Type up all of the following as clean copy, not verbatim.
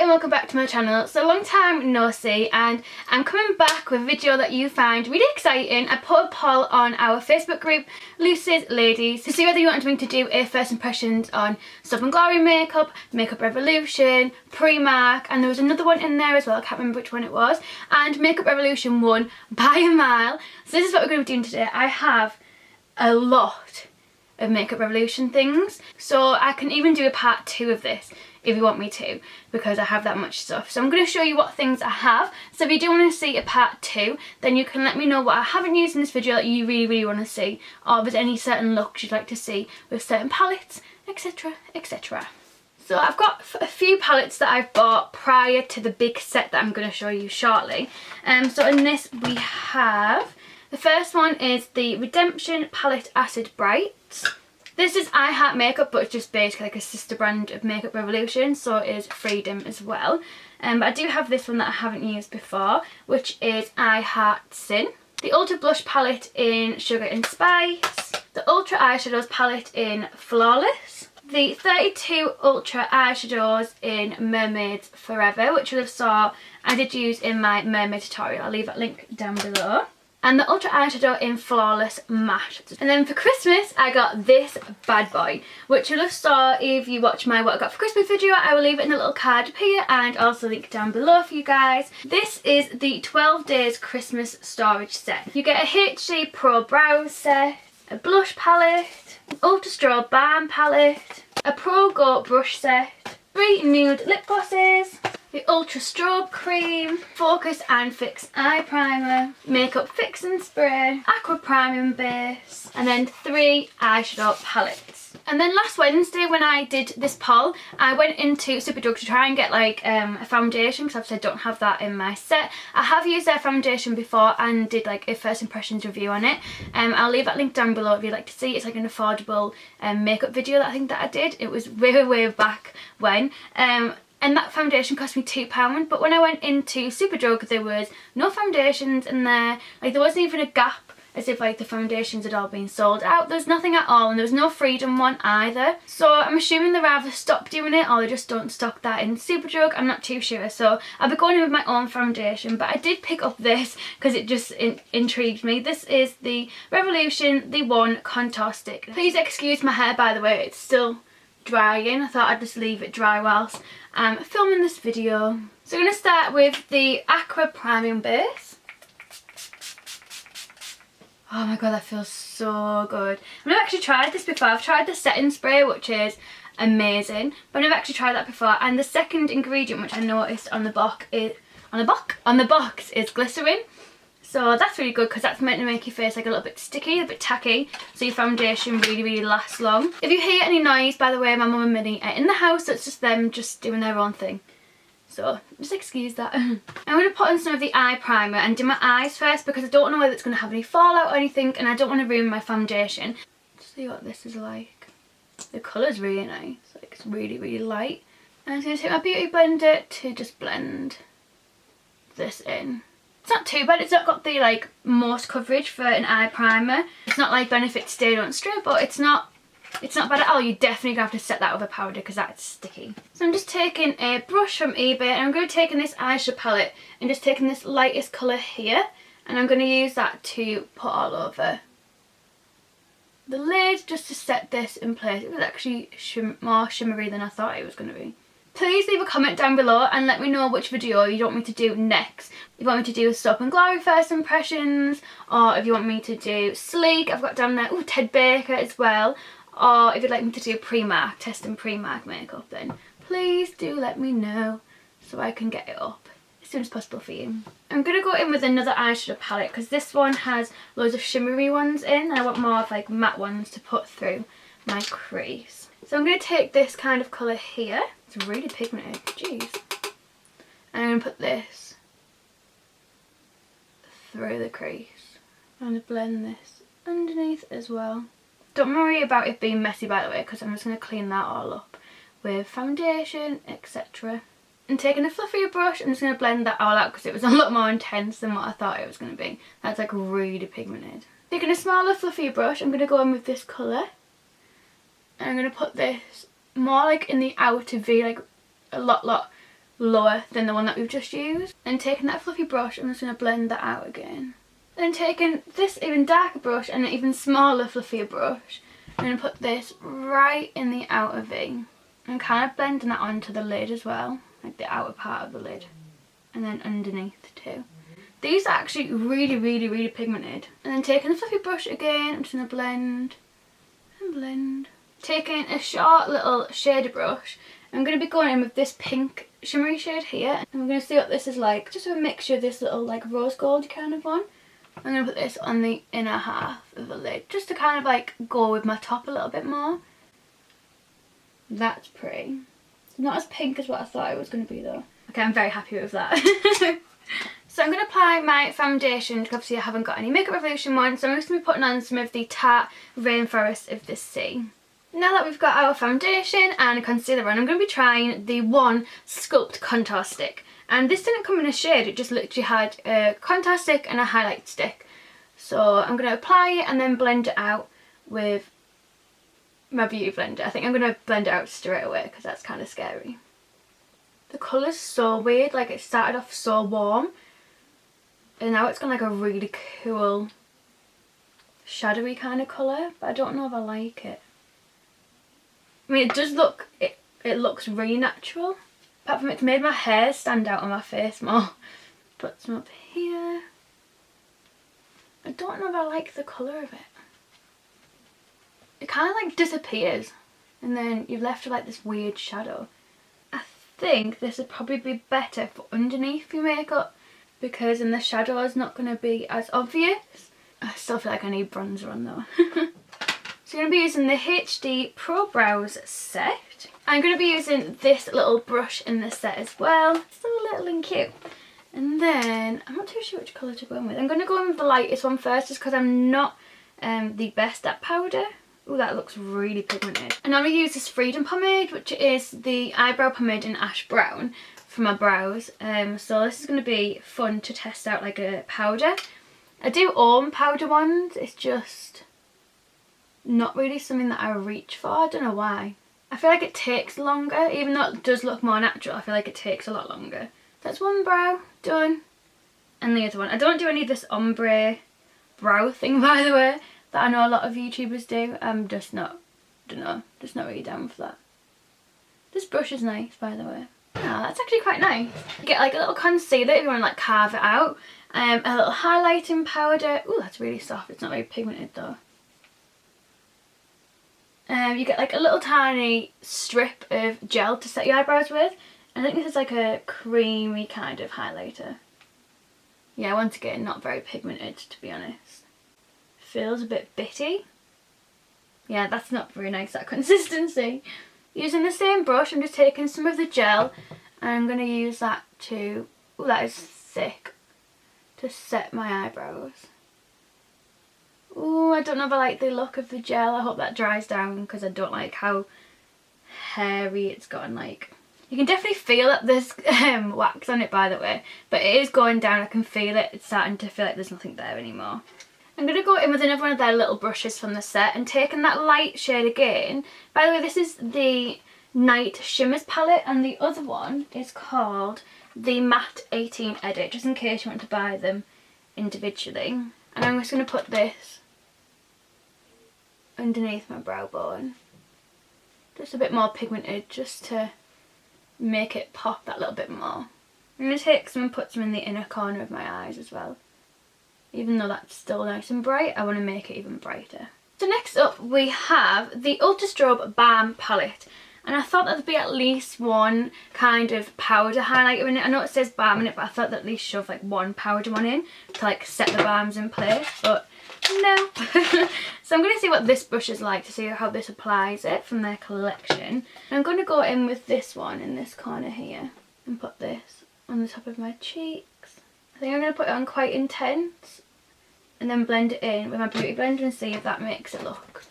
and welcome back to my channel. So long time no see, and I'm coming back with a video that you find really exciting. I put a poll on our Facebook group, Luce's Ladies, to see whether you wanted me to do a first impressions on Stop and Glory makeup, Makeup Revolution, Primark, and there was another one in there as well, I can't remember which one it was, and Makeup Revolution won by a mile. So this is what we're going to be doing today. I have a lot of Makeup Revolution things, so I can even do a part 2 of this if you want me to, because I have that much stuff. So I'm going to show you what things I have, so if you do want to see a part 2, then you can let me know what I haven't used in this video that you really want to see, or if there's any certain looks you'd like to see with certain palettes, etc, etc. So I've got a few palettes that I've bought prior to the big set that I'm going to show you shortly. So in this we have, the first one is the Redemption Palette Acid Brights. This is I Heart Makeup, but it's just basically like a sister brand of Makeup Revolution, so it is Freedom as well. But I do have this one that I haven't used before, which is I Heart Sin. The Ultra Blush palette in Sugar and Spice. The Ultra Eyeshadows palette in Flawless. The 32 Ultra Eyeshadows in Mermaids Forever, which you'll have saw I did use in my mermaid tutorial. I'll leave that link down below. And the Ultra Eyeshadow in Flawless Matte. And then for Christmas I got this bad boy, which you'll have saw if you watch my what I got for Christmas video. I will leave it in the little card up here and also link down below for you guys. This is the 12 Days Christmas Storage Set. You get a HD Pro Brow Set, a blush palette, an Ultra Strobe Balm palette, a Pro Go brush set, 3 nude lip glosses, the Ultra Strobe Cream, Focus and Fix Eye Primer, Makeup Fix and Spray, Aqua Priming Base, and then 3 eyeshadow palettes. And then last Wednesday when I did this poll, I went into Superdrug to try and get like a foundation, because obviously I don't have that in my set. I have used their foundation before and did like a first impressions review on it. I'll leave that link down below if you'd like to see. It's like an affordable makeup video that I think that I did. It was way back when. And that foundation cost me £2, but when I went into Superdrug there was no foundations in there, like there wasn't even a gap as if like the foundations had all been sold out. There's nothing at all, and there was no Freedom one either. So I'm assuming they either stopped doing it or they just don't stock that in Superdrug, I'm not too sure. So I'll be going in with my own foundation, but I did pick up this because it just intrigued me. This is the Revolution The One Contour Stick. Please excuse my hair by the way, it's still drying. I thought I'd just leave it dry whilst I'm filming this video. So I'm going to start with the Aqua Priming Base. Oh my god, that feels so good. I've never actually tried this before. I've tried the setting spray, which is amazing, but I've never actually tried that before. And the second ingredient, which I noticed on the box is glycerin. So that's really good because that's meant to make your face like a little bit sticky, a bit tacky, so your foundation really lasts long. If you hear any noise, by the way, my mum and Minnie are in the house, so it's just them just doing their own thing. So just excuse that. I'm going to put on some of the eye primer and do my eyes first because I don't know whether it's going to have any fallout or anything, and I don't want to ruin my foundation. Let's see what this is like. The colour's really nice, like it's really light. And I'm just going to take my beauty blender to just blend this in. It's not too bad, it's not got the like most coverage for an eye primer. It's not like Benefit Stay Don't Stray, but it's not bad at all. You definitely have to set that with a powder because that's sticky. So I'm just taking a brush from eBay and I'm going to take this eyeshadow palette and just taking this lightest colour here, and I'm going to use that to put all over the lid just to set this in place. It was actually more shimmery than I thought it was going to be. Please leave a comment down below and let me know which video you want me to do next. If you want me to do Stop and Glory first impressions, or if you want me to do Sleek, I've got down there, ooh, Ted Baker as well, or if you'd like me to do Primark, testing Primark makeup, then please do let me know so I can get it up as soon as possible for you. I'm going to go in with another eyeshadow palette because this one has loads of shimmery ones in, and I want more of like matte ones to put through my crease. So I'm going to take this kind of colour here. It's really pigmented, jeez. And I'm going to put this through the crease. I'm going to blend this underneath as well. Don't worry about it being messy by the way, because I'm just going to clean that all up with foundation, etc. And taking a fluffier brush, I'm just going to blend that all out because it was a lot more intense than what I thought it was going to be. That's like really pigmented. Taking a smaller fluffier brush, I'm going to go in with this colour. And I'm going to put this more like in the outer V, like a lot lower than the one that we've just used. And taking that fluffy brush, I'm just going to blend that out again. Then taking this even darker brush and an even smaller, fluffier brush, I'm going to put this right in the outer V. And kind of blending that onto the lid as well, like the outer part of the lid. And then underneath too. These are actually really pigmented. And then taking the fluffy brush again, I'm just going to blend and blend. Taking a short little shader brush, I'm going to be going in with this pink shimmery shade here. And we're going to see what this is like. Just a mixture of this little like rose gold kind of one. I'm going to put this on the inner half of the lid, just to kind of like go with my top a little bit more. That's pretty. It's not as pink as what I thought it was going to be though. Okay, I'm very happy with that. So I'm going to apply my foundation, because obviously I haven't got any Makeup Revolution one, so I'm just going to be putting on some of the Tarte Rainforest of the Sea. Now that we've got our foundation and concealer on, I'm going to be trying the One Sculpt Contour Stick. And this didn't come in a shade, it just literally had a contour stick and a highlight stick. So I'm going to apply it and then blend it out with my beauty blender. I think I'm going to blend it out straight away because that's kind of scary. The colour's so weird, like it started off so warm and now it's got like a really cool shadowy kind of colour, but I don't know if I like it. I mean, it does look, it looks really natural. Apart from it's made my hair stand out on my face more. Put some up here. I don't know if I like the colour of it. It kind of like disappears and then you're left with like this weird shadow. I think this would probably be better for underneath your makeup because then the shadow is not going to be as obvious. I still feel like I need bronzer on though. So I'm going to be using the HD Pro Brows set. I'm going to be using this little brush in the set as well. It's so little and cute. And then, I'm not too sure which colour to go in with. I'm going to go in with the lightest one first just because I'm not the best at powder. Oh, that looks really pigmented. And I'm going to use this Freedom pomade, which is the eyebrow pomade in ash brown for my brows. So this is going to be fun to test out like a powder. I do own powder ones, it's just not really something that I reach for. I don't know why. I feel like it takes longer, even though it does look more natural, I feel like it takes a lot longer. That's one brow done. And the other one. I don't do any of this ombre brow thing, by the way, that I know a lot of YouTubers do. I'm just not, just not really down for that. This brush is nice, by the way. Oh, that's actually quite nice. You get like a little concealer if you want to like carve it out. A little highlighting powder. Ooh, that's really soft. It's not very pigmented though. You get like a little tiny strip of gel to set your eyebrows with. I think this is like a creamy kind of highlighter. Yeah, once again, not very pigmented to be honest. Feels a bit bitty. Yeah, that's not very nice, that consistency. Using the same brush, I'm just taking some of the gel and I'm going to use that to, oh that is thick, to set my eyebrows. Oh, I don't know if I like the look of the gel. I hope that dries down because I don't like how hairy it's gotten. Like, you can definitely feel that there's wax on it, by the way, but it is going down. I can feel it. It's starting to feel like there's nothing there anymore. I'm going to go in with another one of their little brushes from the set and taking that light shade again. By the way, this is the Night Shimmers palette and the other one is called the Matte 18 Edit, just in case you want to buy them individually. And I'm just going to put this underneath my brow bone. Just a bit more pigmented, just to make it pop that little bit more. I'm going to take some and put some in the inner corner of my eyes as well. Even though that's still nice and bright, I want to make it even brighter. So next up we have the Ultra Strobe Balm palette. And I thought there'd be at least one kind of powder highlighter in it. I know it says balm in it, but I thought they'd at least shove like one powder one in to like set the balms in place, but no. So I'm going to see what this brush is like to see how this applies it from their collection. And I'm going to go in with this one in this corner here and put this on the top of my cheeks. I think I'm going to put it on quite intense and then blend it in with my beauty blender and see if that makes it look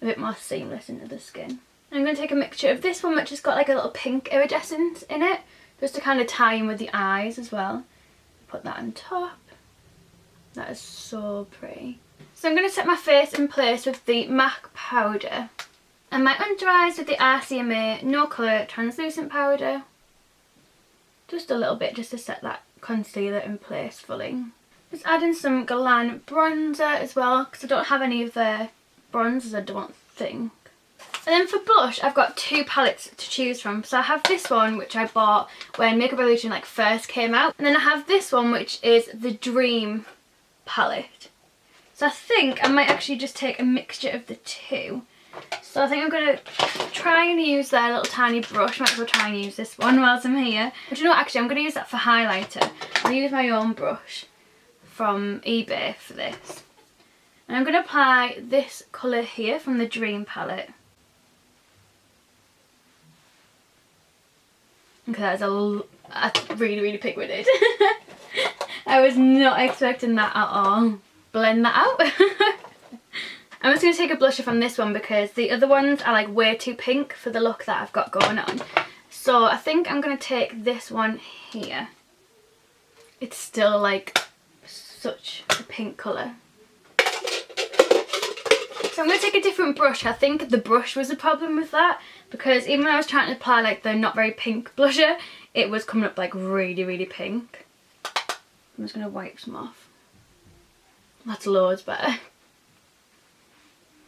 a bit more seamless into the skin. I'm going to take a mixture of this one which has got like a little pink iridescence in it, just to kind of tie in with the eyes as well. Put that on top. That is so pretty. So I'm going to set my face in place with the MAC powder and my under eyes with the RCMA No Colour Translucent powder. just a little bit just to set that concealer in place fully. Just adding some Galan bronzer as well, because I don't have any of their bronzers, I don't think. And then for blush, I've got two palettes to choose from. So I have this one, which I bought when Makeup Revolution like first came out. And then I have this one, which is the Dream palette. So I think I might actually just take a mixture of the two. So I think I'm going to try and use their little tiny brush. Might as well try and use this one whilst I'm here. But you know what, actually I'm going to use that for highlighter. I'll use my own brush from eBay for this. And I'm going to apply this colour here from the Dream palette. Okay, that's really, really pigmented. I was not expecting that at all. Blend that out. I'm just going to take a blusher from this one because the other ones are like way too pink for the look that I've got going on. So I think I'm going to take this one here. It's still like such a pink colour. So I'm going to take a different brush. I think the brush was the problem with that, because even when I was trying to apply like the not very pink blusher, it was coming up like really, really pink. I'm just going to wipe some off. That's loads better.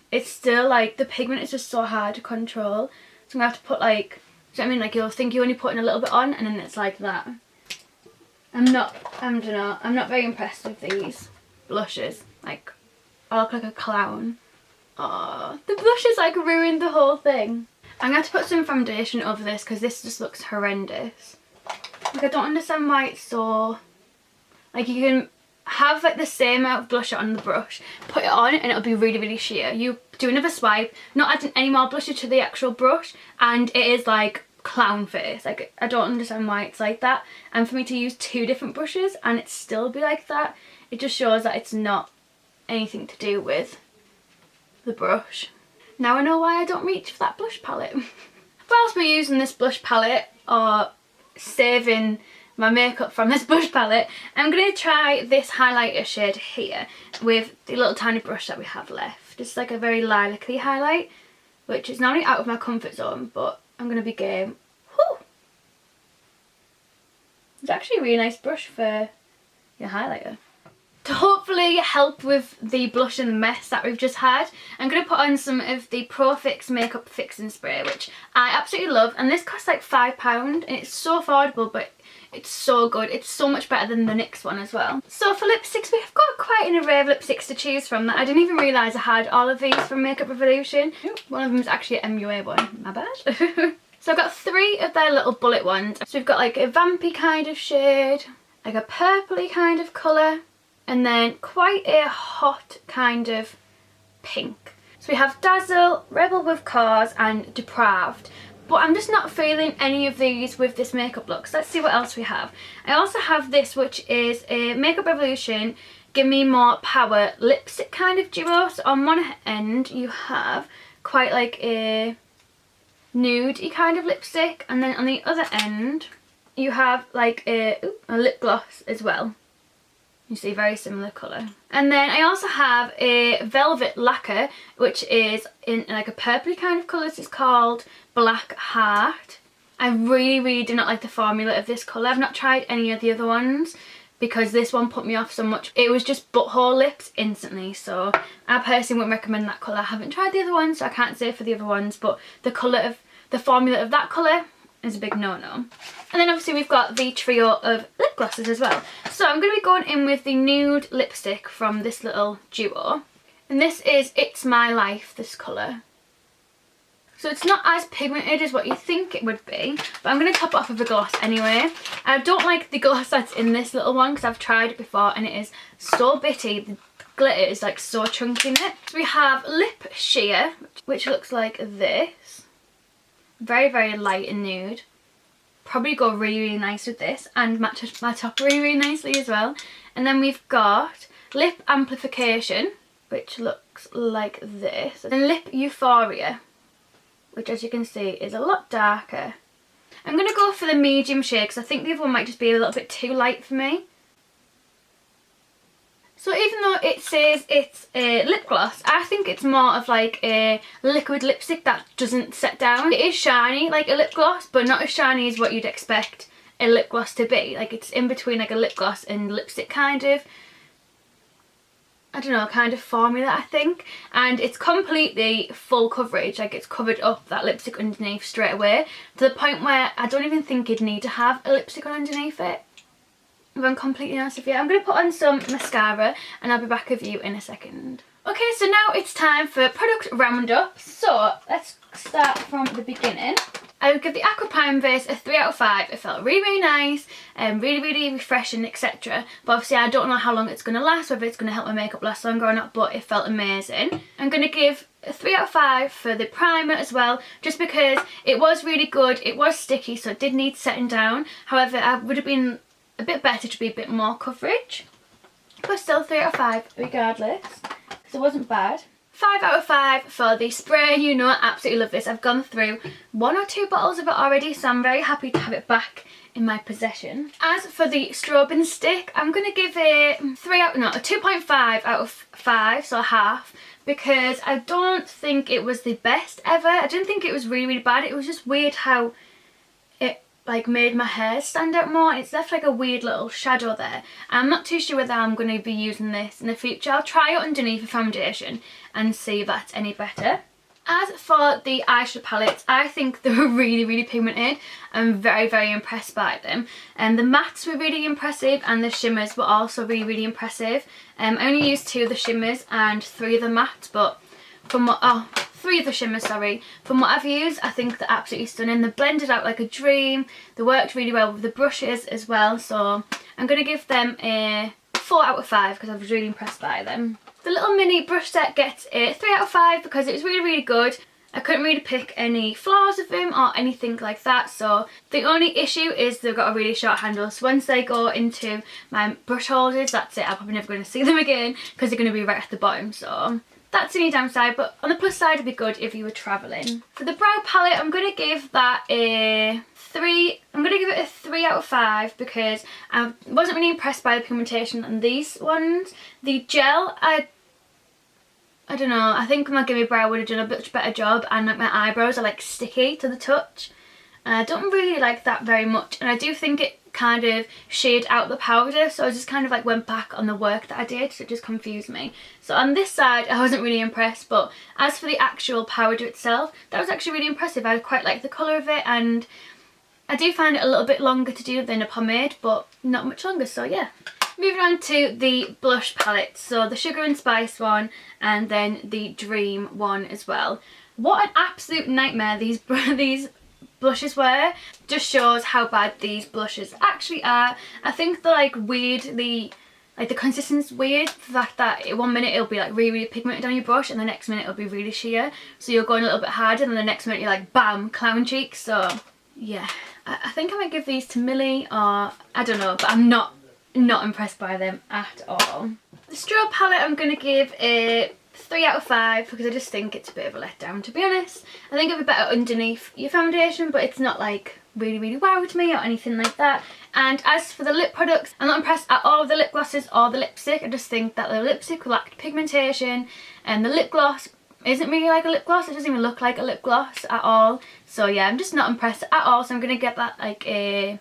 It's still like, the pigment is just so hard to control. So I'm going to have to put like, do you know what I mean? Like you'll think you're only putting a little bit on and then it's like that. I'm not very impressed with these blushes. Like, I look like a clown. Oh, the blush has like ruined the whole thing. I'm going to put some foundation over this because this just looks horrendous. Like I don't understand why it's so... Like you can have like the same amount of blusher on the brush, put it on and it'll be really, really sheer. You do another swipe, not adding any more blusher to the actual brush, and it is like clown face. Like I don't understand why it's like that. And for me to use two different brushes and it still be like that, it just shows that it's not anything to do with the brush. Now I know why I don't reach for that blush palette. Whilst we're using this blush palette, or saving my makeup from this blush palette, I'm going to try this highlighter shade here with the little tiny brush that we have left. It's like a very lilac-y highlight, which is not out of my comfort zone, but I'm going to be game. Whew. It's actually a really nice brush for your highlighter. To hopefully help with the blush and mess that we've just had, I'm going to put on some of the Pro Fix Makeup Fixing Spray, which I absolutely love. And this costs like £5 and it's so affordable, but it's so good. It's so much better than the NYX one as well. So for lipsticks, we've got quite an array of lipsticks to choose from that I didn't even realise I had all of these from Makeup Revolution. One of them is actually an MUA one, my bad. So I've got 3 of their little bullet ones. So we've got like a vampy kind of shade, like a purpley kind of colour, and then quite a hot kind of pink. So we have Dazzle, Rebel with Cause and Depraved. But I'm just not feeling any of these with this makeup look. So let's see what else we have. I also have this, which is a Makeup Revolution Give Me More Power lipstick kind of duo. So on one end you have quite like a nude-y kind of lipstick, and then on the other end you have like a lip gloss as well. You see, very similar colour. And then I also have a Velvet Lacquer, which is in like a purpley kind of colour. This is called Black Heart. I really, really do not like the formula of this colour. I've not tried any of the other ones because this one put me off so much. It was just butthole lips instantly, so I personally wouldn't recommend that colour. I haven't tried the other ones, so I can't say for the other ones, but the colour of the formula of that colour is a big no-no. And then obviously we've got the trio of lip glosses as well. So I'm going to be going in with the nude lipstick from this little duo. And this is It's My Life, this colour. So it's not as pigmented as what you think it would be, but I'm going to top it off with a gloss anyway. I don't like the gloss that's in this little one because I've tried it before and it is so bitty. The glitter is like so chunky in it. So we have Lip Sheer, which looks like this. Very, very light and nude. Probably go really, really nice with this and match my top really, really nicely as well. And then we've got Lip Amplification, which looks like this. And Lip Euphoria, which as you can see is a lot darker. I'm going to go for the medium shade because I think the other one might just be a little bit too light for me. So even though it says it's a lip gloss, I think it's more of like a liquid lipstick that doesn't set down. It is shiny like a lip gloss, but not as shiny as what you'd expect a lip gloss to be. Like, it's in between like a lip gloss and lipstick kind of, I don't know, kind of formula, I think. And it's completely full coverage, like it's covered up that lipstick underneath straight away, to the point where I don't even think you'd need to have a lipstick on underneath it, if I'm completely honest with you. I'm going to put on some mascara and I'll be back with you in a second. Okay, so now it's time for product roundup. So let's start from the beginning. I would give the Aqua Prime base a 3 out of 5. It felt really, really nice and really refreshing, etc. But obviously I don't know how long it's going to last, whether it's going to help my makeup last longer or not, but it felt amazing. I'm going to give a 3 out of 5 for the primer as well, just because it was really good. It was sticky, so it did need setting down. However, I would have been a bit better to be a bit more coverage. But still 3 out of 5 regardless, because it wasn't bad. 5 out of 5 for the spray. You know I absolutely love this. I've gone through 1 or 2 bottles of it already, so I'm very happy to have it back in my possession. As for the strobing stick, I'm going to give it a 2.5 out of 5, so half, because I don't think it was the best ever. I didn't think it was really bad. It was just weird how it like made my hair stand out more. It's left like a weird little shadow there. I'm not too sure whether I'm going to be using this in the future. I'll try it underneath a foundation and see if that's any better. As for the eyeshadow palettes, I think they were really pigmented. I'm very impressed by them. And the mattes were really impressive and the shimmers were also really impressive. I only used 2 of the shimmers and 3 of the mattes, but from what 3 of the shimmers, sorry. From what I've used, I think they're absolutely stunning. They're blended out like a dream. They worked really well with the brushes as well, so I'm going to give them a 4 out of 5 because I was really impressed by them. The little mini brush set gets a 3 out of 5 because it was really good. I couldn't really pick any flaws of them or anything like that, so the only issue is they've got a really short handle, so once they go into my brush holders, that's it. I'm probably never going to see them again because they're going to be right at the bottom, so that's the only downside. But on the plus side, it'd be good if you were travelling. For the brow palette, I'm going to give that a 3. I'm going to give it a 3 out of 5 because I wasn't really impressed by the pigmentation on these ones. The gel, I don't know, I think my Gimme Brow would have done a much better job, and like my eyebrows are like sticky to the touch. And I don't really like that very much, and I do think it kind of shaded out the powder, so I just kind of like went back on the work that I did, so it just confused me. So on this side I wasn't really impressed, but as for the actual powder itself, that was actually really impressive. I quite like the colour of it, and I do find it a little bit longer to do than a pomade, but not much longer, so yeah. Moving on to the blush palette, so the Sugar and Spice one and then the Dream one as well. What an absolute nightmare these blushes were. Just shows how bad these blushes actually are. I think they're like weirdly, like the consistency's weird. The fact that 1 minute it'll be like really pigmented on your brush and the next minute it'll be really sheer. So you're going a little bit harder and then the next minute you're like bam, clown cheeks. So yeah, I think I might give these to Millie, or I don't know, but I'm not impressed by them at all. The strobe palette I'm going to give a 3 out of 5 because I just think it's a bit of a letdown, to be honest. I think it'd be better underneath your foundation, but it's not like really wowed me or anything like that. And as for the lip products, I'm not impressed at all with the lip glosses or the lipstick. I just think that the lipstick lacked pigmentation and the lip gloss isn't really like a lip gloss. It doesn't even look like a lip gloss at all. So yeah, I'm just not impressed at all, so I'm going to get that like a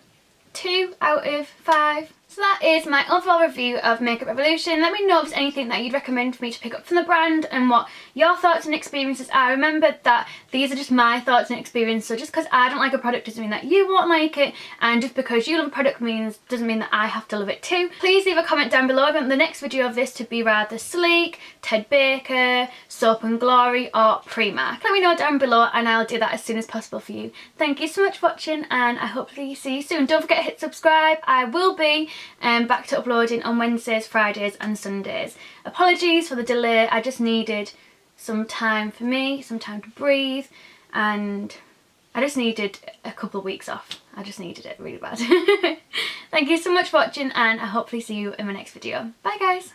2 out of 5. So that is my overall review of Makeup Revolution. Let me know if there's anything that you'd recommend for me to pick up from the brand and what your thoughts and experiences are. Remember that these are just my thoughts and experiences, so just because I don't like a product doesn't mean that you won't like it, and just because you love a product doesn't mean that I have to love it too. Please leave a comment down below if you want the next video of this to be rather sleek, Ted Baker, Soap and Glory or Primark. Let me know down below and I'll do that as soon as possible for you. Thank you so much for watching and I hopefully see you soon. Don't forget to hit subscribe. I will be back to uploading on Wednesdays, Fridays and Sundays. Apologies for the delay, I just needed some time for me, some time to breathe, and I just needed a couple of weeks off. I just needed it really bad. Thank you so much for watching and I hopefully see you in my next video. Bye guys!